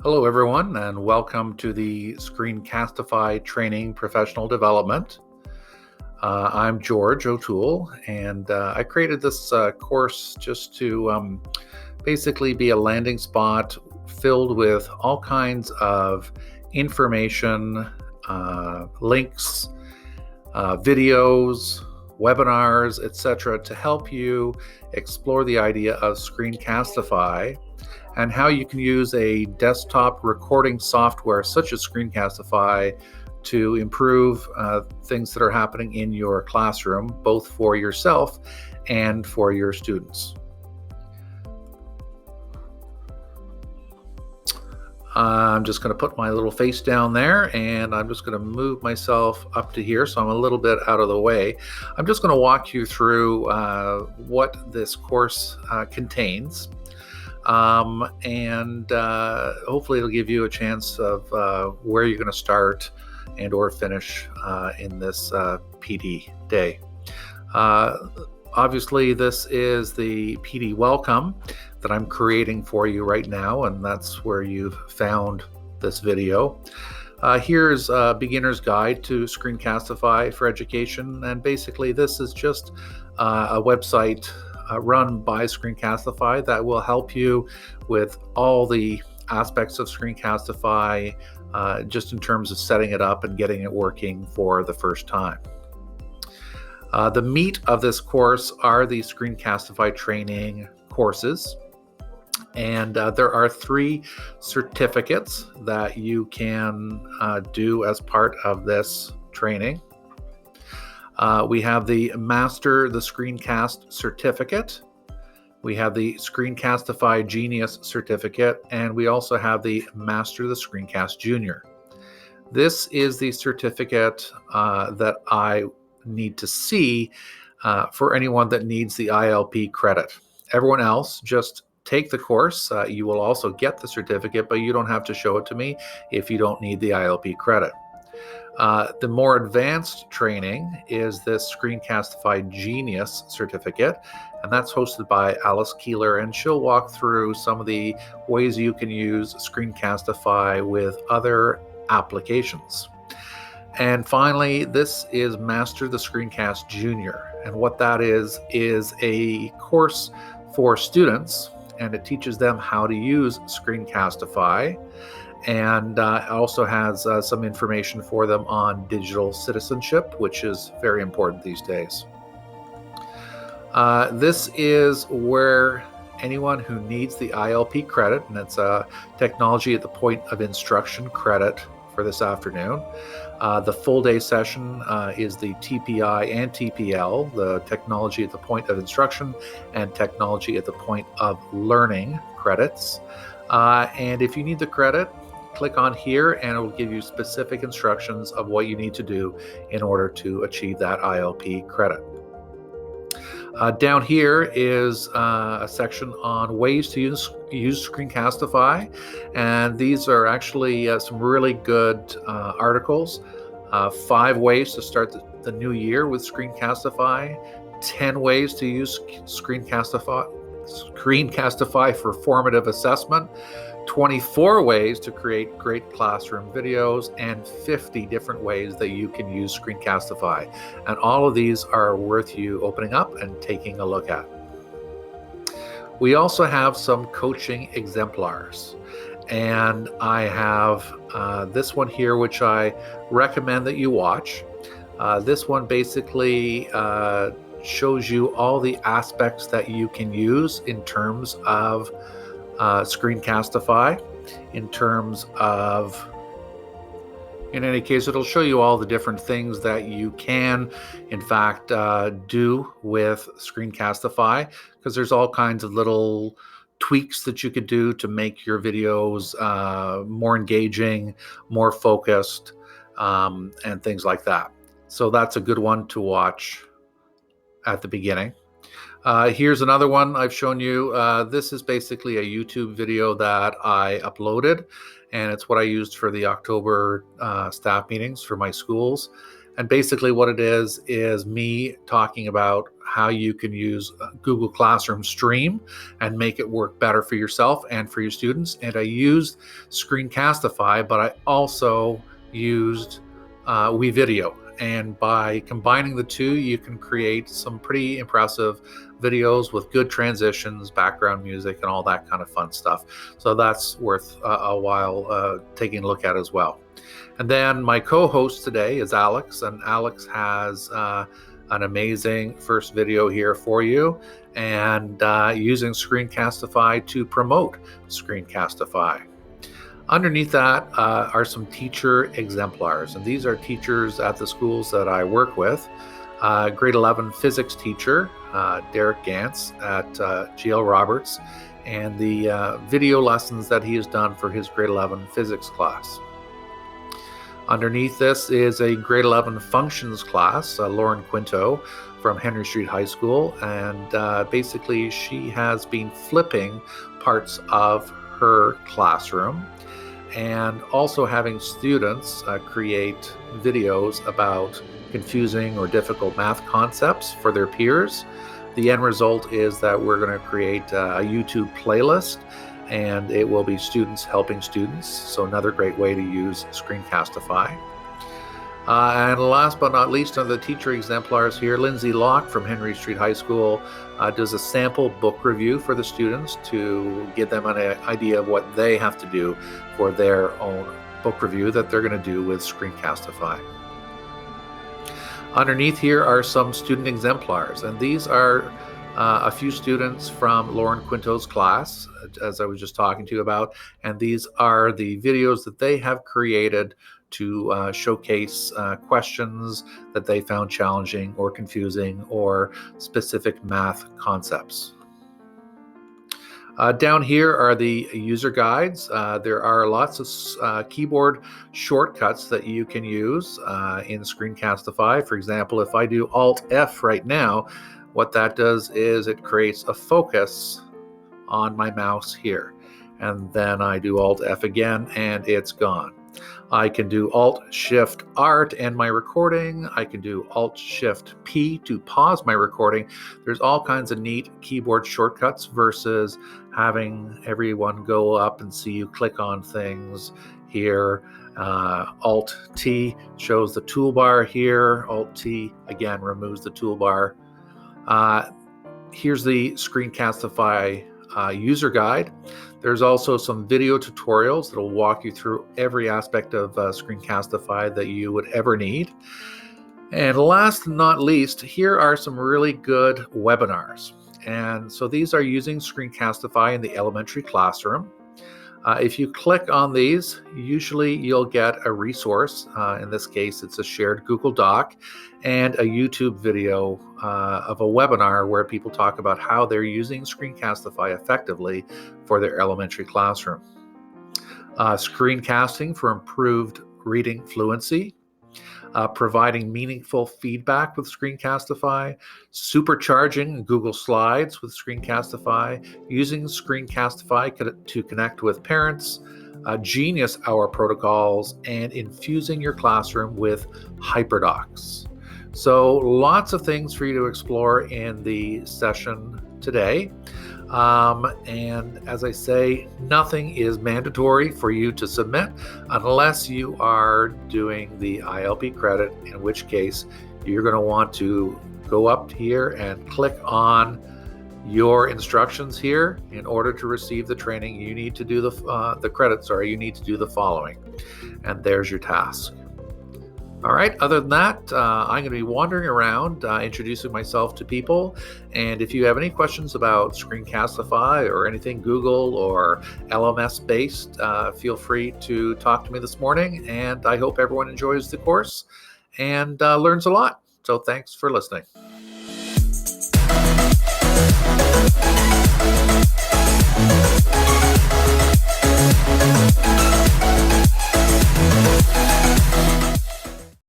Hello, everyone, and welcome to the Screencastify Training Professional Development. I'm George O'Toole, and I created this course just to basically be a landing spot filled with all kinds of information, links, videos, webinars, etc., to help you explore the idea of Screencastify and how you can use a desktop recording software such as Screencastify to improve things that are happening in your classroom, both for yourself and for your students. I'm just going to put my little face down there, and I'm just going to move myself up to here so I'm a little bit out of the way. I'm just going to walk you through what this course contains. And hopefully it'll give you a chance of where you're going to start and or finish in this PD day. Obviously, this is the PD welcome that I'm creating for you right now, and that's where you've found this video. Here's a beginner's guide to Screencastify for education, and basically this is just a website run by Screencastify that will help you with all the aspects of Screencastify just in terms of setting it up and getting it working for the first time. The meat of this course are the Screencastify training courses, and there are 3 certificates that you can do as part of this training. We have the Master the Screencast certificate, we have the Screencastify Genius certificate, and we also have the Master the Screencast Junior. This is the certificate that I need to see for anyone that needs the ILP credit. Everyone else, just take the course. You will also get the certificate, but you don't have to show it to me if you don't need the ILP credit. The more advanced training is this Screencastify Genius certificate, and that's hosted by Alice Keeler, and she'll walk through some of the ways you can use Screencastify with other applications. And finally, this is Master the Screencast Junior, and what that is a course for students, and it teaches them how to use Screencastify, and also has some information for them on digital citizenship, which is very important these days. This is where anyone who needs the ILP credit, and it's a technology at the point of instruction credit for this afternoon. The full day session is the TPI and TPL, the technology at the point of instruction and technology at the point of learning credits. And if you need the credit, click on here and it will give you specific instructions of what you need to do in order to achieve that ILP credit. Down here is a section on ways to use Screencastify, and these are actually some really good articles. 5 ways to start the new year with Screencastify, 10 ways to use Screencastify for formative assessment, 24 ways to create great classroom videos, and 50 different ways that you can use Screencastify. And all of these are worth you opening up and taking a look at. We also have some coaching exemplars. And I have this one here, which I recommend that you watch. This one basically shows you all the aspects that you can use in terms of Screencastify, in terms of, in any case, it'll show you all the different things that you can, in fact, do with Screencastify, because there's all kinds of little tweaks that you could do to make your videos more engaging, more focused, and things like that. So that's a good one to watch at the beginning. Here's another one I've shown you. This is basically a YouTube video that I uploaded, and it's what I used for the October staff meetings for my schools. And basically what it is me talking about how you can use Google Classroom Stream and make it work better for yourself and for your students. And I used Screencastify, but I also used WeVideo. And by combining the two, you can create some pretty impressive videos with good transitions, background music, and all that kind of fun stuff. So that's worth a while taking a look at as well. And then my co-host today is Alex, and Alex has an amazing first video here for you, and using Screencastify to promote Screencastify. Underneath that are some teacher exemplars, and these are teachers at the schools that I work with. Grade 11 physics teacher, Derek Gantz at GL Roberts, and the video lessons that he has done for his grade 11 physics class. Underneath this is a grade 11 functions class, Lauren Quinto from Henry Street High School, and basically she has been flipping parts of her classroom and also having students create videos about confusing or difficult math concepts for their peers. The end result is that we're going to create a YouTube playlist, and it will be students helping students. So another great way to use Screencastify. And last but not least, on the teacher exemplars here, Lindsay Locke from Henry Street High School does a sample book review for the students to give them an idea of what they have to do for their own book review that they're going to do with Screencastify. Underneath here are some student exemplars, and these are a few students from Lauren Quinto's class, as I was just talking to you about, and these are the videos that they have created to showcase questions that they found challenging or confusing or specific math concepts. Down here are the user guides. There are lots of keyboard shortcuts that you can use in Screencastify. For example, if I do Alt-F right now, what that does is it creates a focus on my mouse here. And then I do Alt-F again, and it's gone. I can do Alt-Shift-R to end my recording. I can do Alt-Shift-P to pause my recording. There's all kinds of neat keyboard shortcuts versus having everyone go up and see you click on things here. Alt-T shows the toolbar here. Alt-T, again, removes the toolbar. Here's the Screencastify user guide. There's also some video tutorials that will walk you through every aspect of Screencastify that you would ever need. And last but not least, here are some really good webinars. And so these are using Screencastify in the elementary classroom. If you click on these, usually you'll get a resource. In this case, it's a shared Google Doc and a YouTube video of a webinar where people talk about how they're using Screencastify effectively for their elementary classroom. Screencasting for improved reading fluency. Providing meaningful feedback with Screencastify, supercharging Google Slides with Screencastify, using Screencastify to connect with parents, Genius Hour protocols, and infusing your classroom with HyperDocs. So lots of things for you to explore in the session today. And as I say, nothing is mandatory for you to submit unless you are doing the ILP credit, in which case you're going to want to go up here and click on your instructions here. In order to receive the training, you need to do the credits, you need to do the following. And there's your task. All right, other than that, I'm going to be wandering around introducing myself to people. And if you have any questions about Screencastify or anything Google or LMS based, feel free to talk to me this morning. And I hope everyone enjoys the course and learns a lot. So thanks for listening.